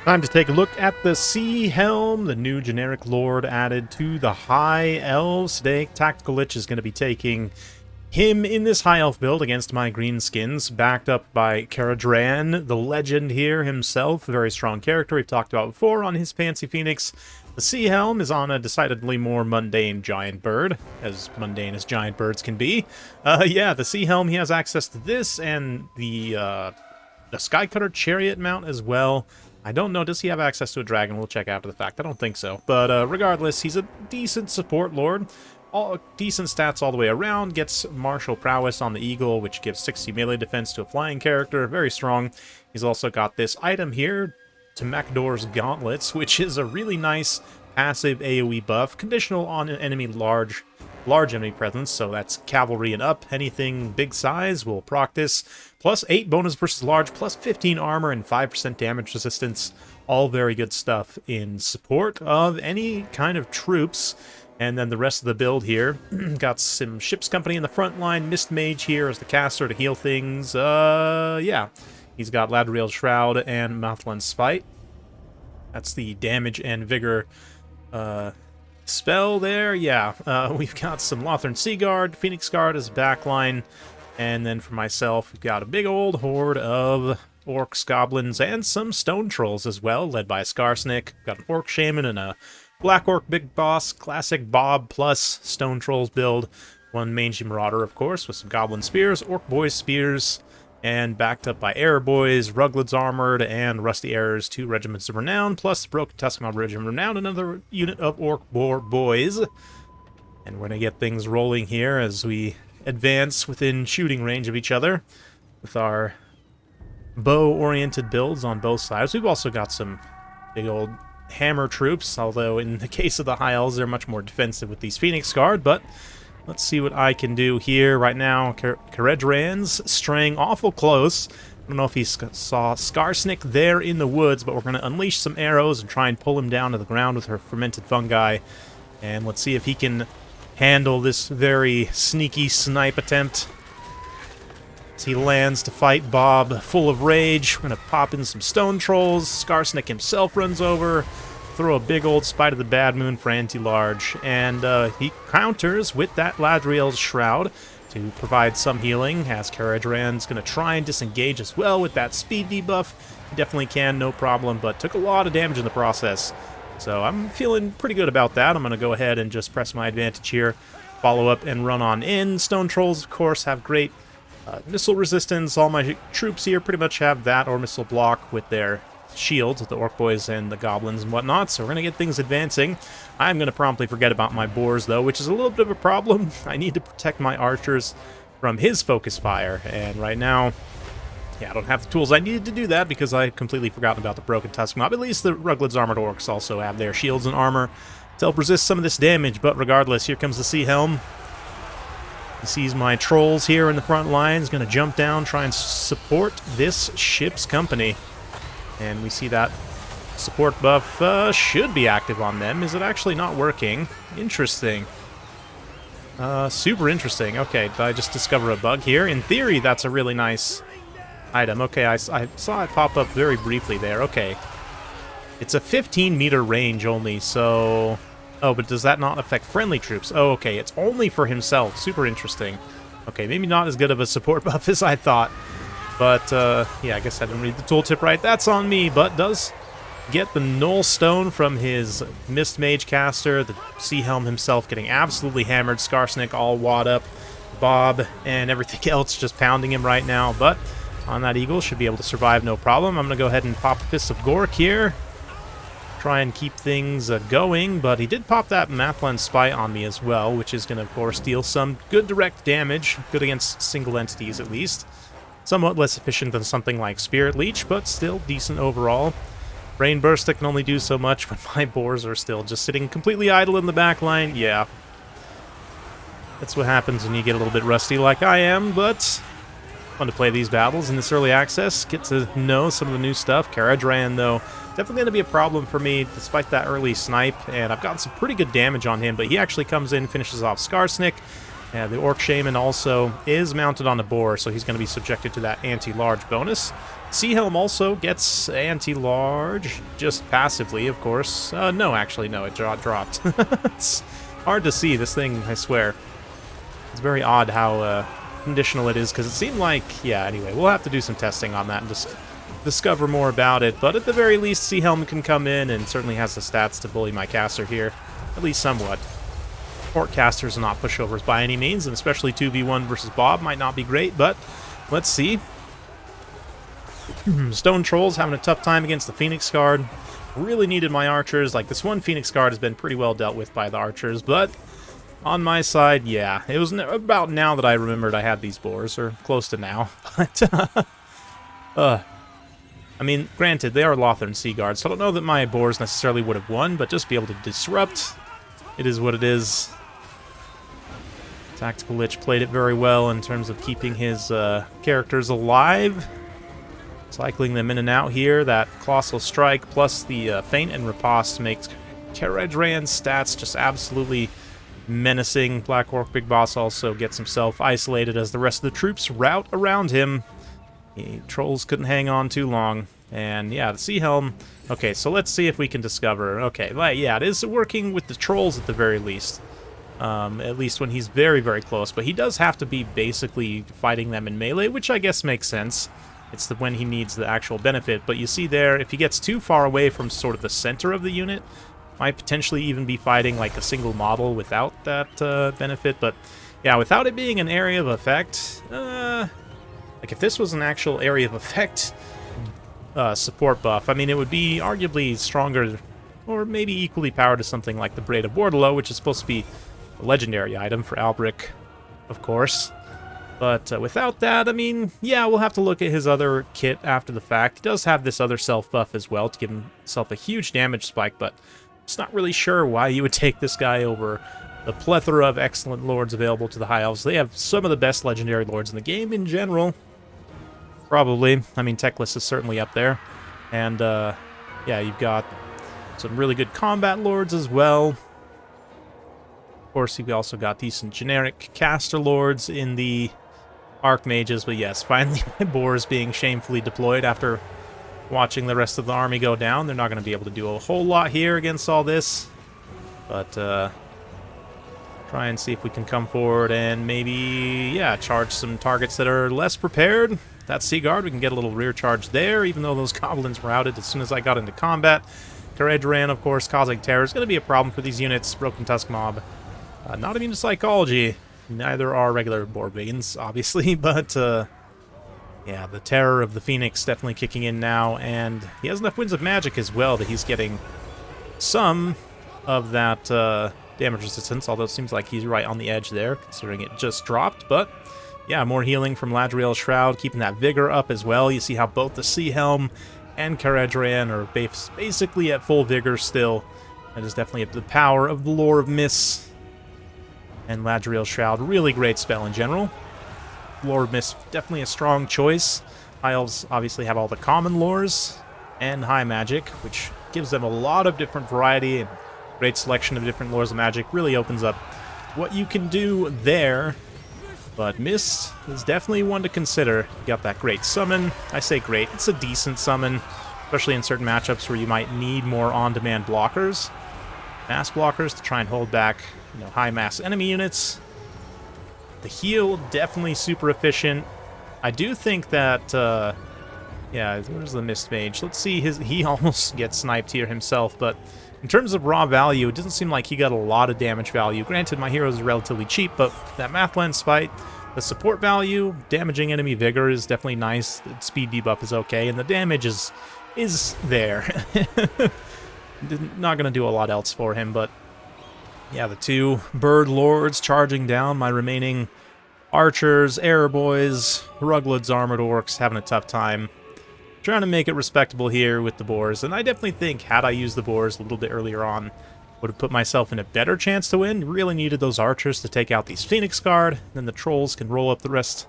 Time to take a look at the Helm, the new generic lord added to the High Elves. Today, Tactical Lich is going to be taking him in this High Elf build against my Greenskins, backed up by Caradran, the legend here himself, a very strong character we've talked about before on his Fancy Phoenix. The Helm is on a decidedly more mundane giant bird, as mundane as giant birds can be. Yeah, the Helm, he has access to this and the Skycutter Chariot mount as well. I don't know, does he have access to a dragon? We'll check after the fact. I don't think so. But regardless, he's a decent support lord. All decent stats all the way around. Gets martial prowess on the eagle, which gives 60 melee defense to a flying character. Very strong. He's also got this item here, Temekdor's Gauntlets, which is a really nice passive AoE buff, conditional on an enemy large enemy presence, so that's cavalry and up. Anything big size will proc this. Plus 8 bonus versus large, plus 15 armor, and 5% damage resistance. All very good stuff in support of any kind of troops. And then the rest of the build here, got some Ship's Company in the front line, Mist Mage here as the caster to heal things. Yeah. He's got Ladriel's Shroud and Mouthland Spite. That's the damage and vigor spell there. Yeah, we've got some Lothern Seaguard, Phoenix Guard as backline. And then for myself, we've got a big old horde of orcs, goblins, and some stone trolls as well, led by a Skarsnik. We've got an orc shaman and a black orc big boss, classic Bob plus stone trolls build. One mangy marauder, of course, with some goblin spears, orc boys spears, and backed up by Error Boys, Ruglids Armored, and Rusty Errors, 2 regiments of renown, plus the Broken Tuskmouth Regiment of Renown, another unit of Orc Boar Boys. And we're going to get things rolling here as we advance within shooting range of each other with our bow-oriented builds on both sides. We've also got some big old hammer troops, although in the case of the High Elves, they're much more defensive with these Phoenix Guard, but let's see what I can do here. Right now, Caradran's straying awful close. I don't know if he saw Skarsnik there in the woods, but we're going to unleash some arrows and try and pull him down to the ground with her fermented fungi. And let's see if he can handle this very sneaky snipe attempt. As he lands to fight Bob, full of rage. We're going to pop in some stone trolls. Skarsnik himself runs over. Throw a big old Spite of the Bad Moon for anti-large, and he counters with that Ladriel's Shroud to provide some healing, as Caradran's going to try and disengage as well with that speed debuff. He definitely can, no problem, but took a lot of damage in the process. So I'm feeling pretty good about that. I'm going to go ahead and just press my advantage here, follow up and run on in. Stone Trolls, of course, have great missile resistance. All my troops here pretty much have that or missile block with their shields, with the orc boys and the goblins and whatnot, so we're going to get things advancing. I'm going to promptly forget about my boars, though, which is a little bit of a problem. I need to protect my archers from his focus fire, and right now, yeah, I don't have the tools I needed to do that because I completely forgotten about the Broken Tusk Mob. At least the Ruglids Armored Orcs also have their shields and armor to help resist some of this damage, but regardless, here comes the Helm. He sees my trolls here in the front line. He's going to jump down, try and support this Ship's Company. And we see that support buff should be active on them. Is it actually not working? Interesting. Super interesting. Okay, did I just discover a bug here? In theory, that's a really nice item. Okay, I saw it pop up very briefly there. Okay. It's a 15-meter range only, so... Oh, but does that not affect friendly troops? Oh, okay, it's only for himself. Super interesting. Okay, maybe not as good of a support buff as I thought. But, yeah, I guess I didn't read the tooltip right. That's on me, but does get the Null Stone from his Mist Mage caster. The Helm himself getting absolutely hammered. Skarsnik all wad up. Bob and everything else just pounding him right now. But on that Eagle, should be able to survive no problem. I'm going to go ahead and pop Fist of Gork here. Try and keep things going, but he did pop that Mouthland Spite on me as well, which is going to, of course, deal some good direct damage. Good against single entities, at least. Somewhat less efficient than something like Spirit Leech, but still decent overall. Rain Burst that can only do so much when my boars are still just sitting completely idle in the back line. Yeah. That's what happens when you get a little bit rusty like I am, but fun to play these battles in this early access. Get to know some of the new stuff. Caradran, though, definitely going to be a problem for me despite that early snipe, and I've gotten some pretty good damage on him, but he actually comes in, finishes off Skarsnik. Yeah, the Orc Shaman also is mounted on a boar, so he's going to be subjected to that anti-large bonus. Helm also gets anti-large, just passively, of course. No, actually, no, it dropped. It's hard to see, this thing, I swear. It's very odd how conditional it is, because it seemed like... Yeah, anyway, we'll have to do some testing on that and just discover more about it. But at the very least, Helm can come in and certainly has the stats to bully my caster here, at least somewhat. Orc casters are not pushovers by any means, and especially 2v1 versus Bob might not be great, but let's see. Stone Trolls having a tough time against the Phoenix Guard. Really needed my archers. Like, this one Phoenix Guard has been pretty well dealt with by the archers, but on my side, yeah. It was about now that I remembered I had these boars, or close to now. But, I mean, granted, they are Lothern Sea Guards, so I don't know that my boars necessarily would have won, but just be able to disrupt, it is what it is. Tactical Lich played it very well in terms of keeping his characters alive. Cycling them in and out here. That Colossal Strike plus the Feint and Riposte makes Karadran's stats just absolutely menacing. Black Orc Big Boss also gets himself isolated as the rest of the troops rout around him. The trolls couldn't hang on too long. And yeah, the Helm. Okay, so let's see if we can discover. Okay, yeah, it is working with the trolls at the very least. At least when he's very, very close. But he does have to be basically fighting them in melee, which I guess makes sense. It's when he needs the actual benefit. But you see there, if he gets too far away from sort of the center of the unit, might potentially even be fighting like a single model without that benefit. But yeah, without it being an area of effect, like if this was an actual area of effect support buff, I mean, it would be arguably stronger or maybe equally powered to something like the Braid of Bordalo, which is supposed to be a legendary item for Albric, of course. But without that, I mean, yeah, we'll have to look at his other kit after the fact. He does have this other self buff as well to give himself a huge damage spike, but it's not really sure why you would take this guy over the plethora of excellent lords available to the High Elves. They have some of the best legendary lords in the game in general. Probably. I mean, Teclis is certainly up there. And, yeah, you've got some really good combat lords as well. Of course, you've also got decent generic caster lords in the Archmages, but yes, finally my boars being shamefully deployed after watching the rest of the army go down. They're not going to be able to do a whole lot here against all this, but try and see if we can come forward and maybe, yeah, charge some targets that are less prepared. That Sea Guard, we can get a little rear charge there, even though those goblins were outed as soon as I got into combat. Karadran, of course, causing terror is going to be a problem for these units. Broken Tusk Mob. Not immune to psychology. Neither are regular Boarbanes, obviously, but yeah, the terror of the Phoenix definitely kicking in now, and he has enough Winds of Magic as well that he's getting some of that damage resistance, although it seems like he's right on the edge there, considering it just dropped. But yeah, more healing from Ladriel's Shroud, keeping that vigor up as well. You see how both the Helm and Karadran are basically at full vigor still. That is definitely the power of the Lore of Mists. And Ladriel's Shroud, really great spell in general. Lore of Mist, definitely a strong choice. High Elves obviously have all the common lores and high magic, which gives them a lot of different variety and great selection of different lores of magic. Really opens up what you can do there. But Mist is definitely one to consider. You got that great summon. I say great, it's a decent summon, especially in certain matchups where you might need more on-demand blockers. Mass blockers to try and hold back, you know, high mass enemy units. The heal, definitely super efficient. I do think that, yeah, where's the Mist Mage? Let's see, he almost gets sniped here himself, but in terms of raw value, it doesn't seem like he got a lot of damage value. Granted, my heroes are relatively cheap, but that Math Lens Spite, the support value, damaging enemy vigor is definitely nice. The speed debuff is okay, and the damage is there. Not going to do a lot else for him, but yeah, the two Bird Lords charging down my remaining archers, Error Boys, Ruglud's Armored Orcs, having a tough time. Trying to make it respectable here with the boars, and I definitely think had I used the boars a little bit earlier on, would have put myself in a better chance to win. Really needed those archers to take out these Phoenix Guard, and then the trolls can roll up the rest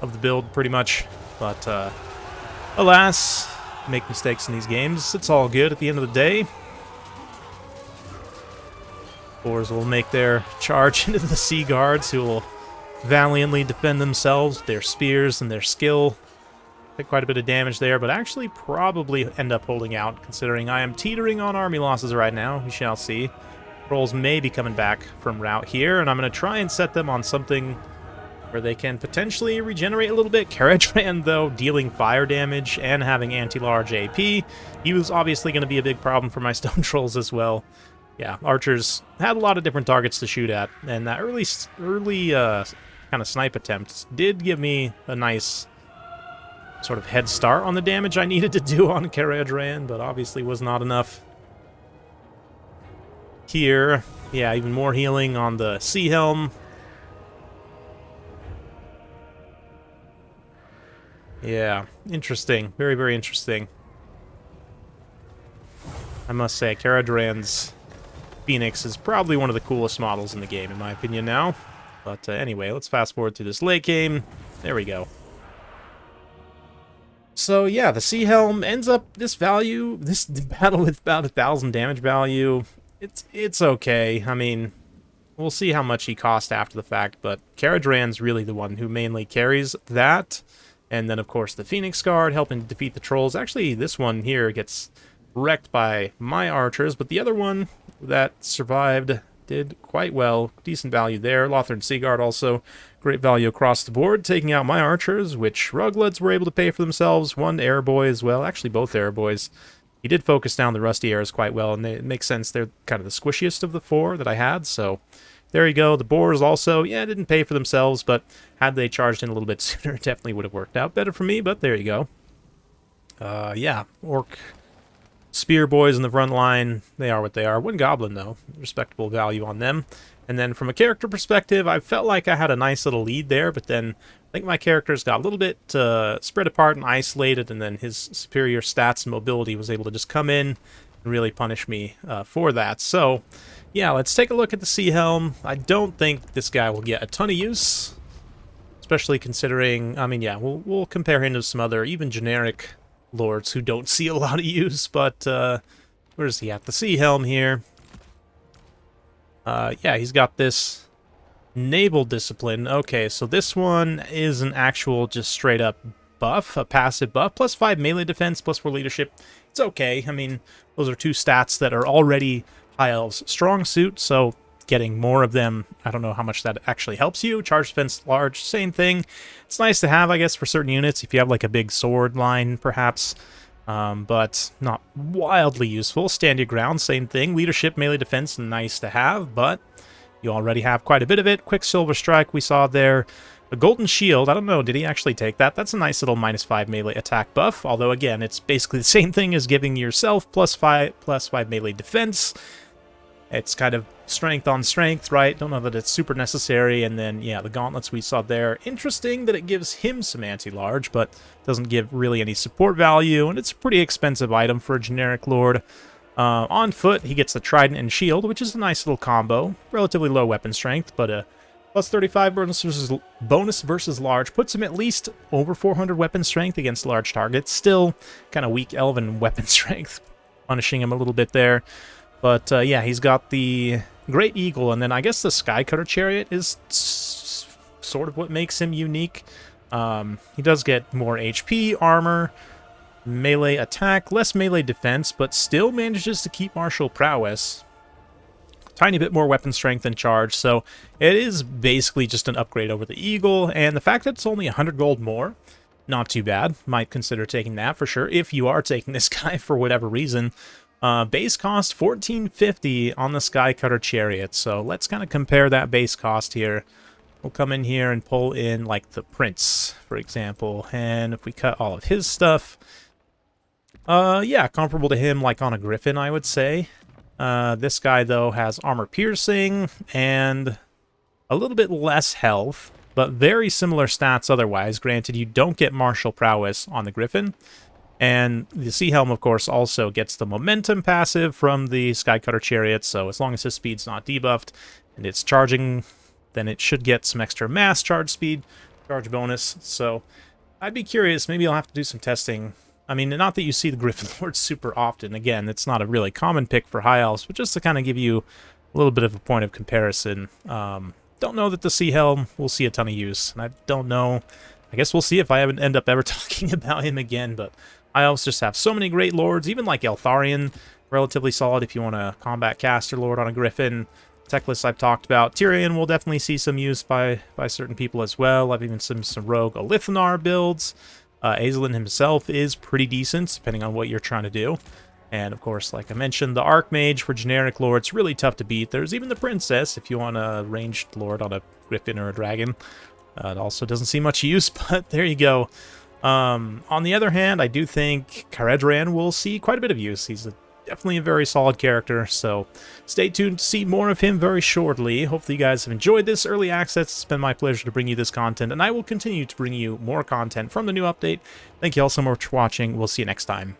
of the build pretty much. But alas, make mistakes in these games. It's all good at the end of the day. Boars will make their charge into the Sea Guards, who will valiantly defend themselves, their spears and their skill. Take quite a bit of damage there, but actually probably end up holding out, considering I am teetering on army losses right now. We shall see. Trolls may be coming back from route here, and I'm going to try and set them on something where they can potentially regenerate a little bit. Caradran, though, dealing fire damage and having anti-large AP. He was obviously going to be a big problem for my stone trolls as well. Yeah, archers had a lot of different targets to shoot at, and that early kind of snipe attempt did give me a nice sort of head start on the damage I needed to do on Caradran, but obviously was not enough. Here, yeah, even more healing on the Sea Helm. Yeah, interesting. Very, very interesting. I must say, Caradran's Phoenix is probably one of the coolest models in the game, in my opinion now. But anyway, let's fast forward to this late game. There we go. So yeah, the Sea Helm ends up this battle with about 1,000 damage value. It's okay. I mean, we'll see how much he cost after the fact, but Caradran's really the one who mainly carries that. And then, of course, the Phoenix Guard helping to defeat the trolls. Actually, this one here gets wrecked by my archers, but the other one that survived did quite well. Decent value there. Lothern Seaguard also great value across the board, taking out my archers, which Ruglets were able to pay for themselves. One Airboy as well. Actually, both Airboys. He did focus down the Rusty Airs quite well, and it makes sense. They're kind of the squishiest of the four that I had, so there you go. The Boars also, yeah, didn't pay for themselves, but had they charged in a little bit sooner, it definitely would have worked out better for me, but there you go. Yeah, Orc Spear Boys in the front line, they are what they are. One Goblin, though. Respectable value on them. And then from a character perspective, I felt like I had a nice little lead there, but then I think my characters got a little bit spread apart and isolated, and then his superior stats and mobility was able to just come in and really punish me for that. So, yeah, let's take a look at the Sea Helm. I don't think this guy will get a ton of use, especially considering, I mean, yeah, we'll compare him to some other, even generic lords who don't see a lot of use, but where's he at? The Sea Helm here. Yeah, he's got this naval discipline. Okay, so this one is an actual just straight up buff, a passive buff, plus 5 melee defense, plus 4 leadership. It's okay. I mean, those are two stats that are already High Elves' strong suit, so getting more of them, I don't know how much that actually helps you. Charge defense large, same thing. It's nice to have, I guess, for certain units, if you have like a big sword line, perhaps, but not wildly useful. Stand your ground, same thing. Leadership, melee defense, nice to have, but you already have quite a bit of it. Quicksilver Strike, we saw there. A Golden Shield, I don't know, did he actually take that? That's a nice little -5 melee attack buff, although again, it's basically the same thing as giving yourself +5 melee defense. It's kind of strength on strength, right? Don't know that it's super necessary. And then, yeah, the gauntlets we saw there. Interesting that it gives him some anti-large, but doesn't give really any support value. And it's a pretty expensive item for a generic lord. On foot, he gets the trident and shield, which is a nice little combo. Relatively low weapon strength, but a +35 bonus versus large puts him at least over 400 weapon strength against large targets. Still kind of weak elven weapon strength, punishing him a little bit there. But yeah, he's got the Great Eagle, and then I guess the Skycutter Chariot is sort of what makes him unique. He does get more HP, armor, melee attack, less melee defense, but still manages to keep martial prowess. Tiny bit more weapon strength and charge, so it is basically just an upgrade over the Eagle, and the fact that it's only 100 gold more, not too bad. Might consider taking that for sure, if you are taking this guy for whatever reason. Base cost 1450 on the Skycutter Chariot, so let's kind of compare that base cost here. We'll come in here and pull in, like, the Prince, for example, and if we cut all of his stuff, yeah, comparable to him, like on a Griffin, I would say. This guy, though, has armor piercing and a little bit less health, but very similar stats otherwise. Granted, you don't get martial prowess on the Griffin. And the Sea Helm, of course, also gets the momentum passive from the Skycutter Chariot, so as long as his speed's not debuffed and it's charging, then it should get some extra mass charge speed, charge bonus. So I'd be curious, maybe I'll have to do some testing. I mean, not that you see the Griffin Lord super often. Again, it's not a really common pick for High Elves, but just to kind of give you a little bit of a point of comparison. don't know that the Sea Helm will see a ton of use, and I don't know. I guess we'll see if I end up ever talking about him again, but I also just have so many great lords, even like Eltharion, relatively solid if you want a combat caster lord on a Griffin. Tech list I've talked about. Tyrion will definitely see some use by certain people as well. I've even seen some rogue Olithnar builds. Azelin himself is pretty decent, depending on what you're trying to do. And, of course, like I mentioned, the Archmage for generic lords, really tough to beat. There's even the Princess, if you want a ranged lord on a Griffin or a Dragon. It also doesn't see much use, but there you go. On the other hand, I do think Caredran will see quite a bit of use. He's definitely a very solid character, so stay tuned to see more of him very shortly. Hopefully you guys have enjoyed this early access. It's been my pleasure to bring you this content, and I will continue to bring you more content from the new update. Thank you all so much for watching. We'll see you next time.